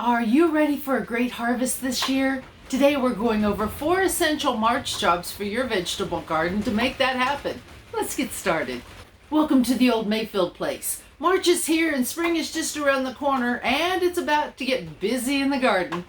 Are you ready for a great harvest this year? Today we're going over 4 essential March jobs for your vegetable garden to make that happen. Let's get started. Welcome to the old Mayfield place. March is here and spring is just around the corner and it's about to get busy in the garden.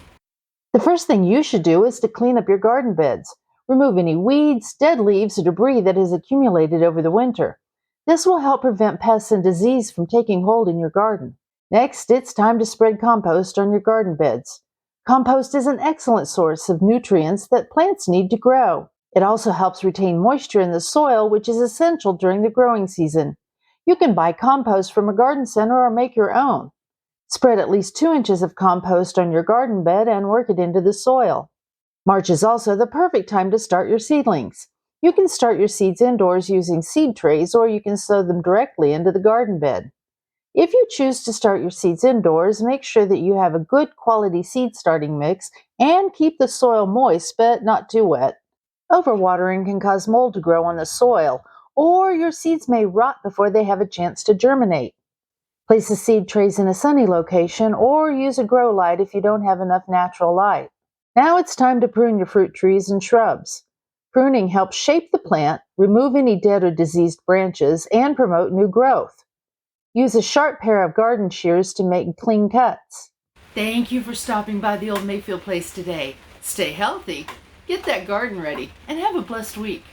The first thing you should do is to clean up your garden beds. Remove any weeds, dead leaves, or debris that has accumulated over the winter. This will help prevent pests and disease from taking hold in your garden. Next, it's time to spread compost on your garden beds. Compost is an excellent source of nutrients that plants need to grow. It also helps retain moisture in the soil, which is essential during the growing season. You can buy compost from a garden center or make your own. Spread at least 2 inches of compost on your garden bed and work it into the soil. March is also the perfect time to start your seedlings. You can start your seeds indoors using seed trays, or you can sow them directly into the garden bed. If you choose to start your seeds indoors, make sure that you have a good quality seed starting mix and keep the soil moist but not too wet. Overwatering can cause mold to grow on the soil, or your seeds may rot before they have a chance to germinate. Place the seed trays in a sunny location or use a grow light if you don't have enough natural light. Now it's time to prune your fruit trees and shrubs. Pruning helps shape the plant, remove any dead or diseased branches, and promote new growth. Use a sharp pair of garden shears to make clean cuts. Thank you for stopping by the old Mayfield place today. Stay healthy, get that garden ready, and have a blessed week.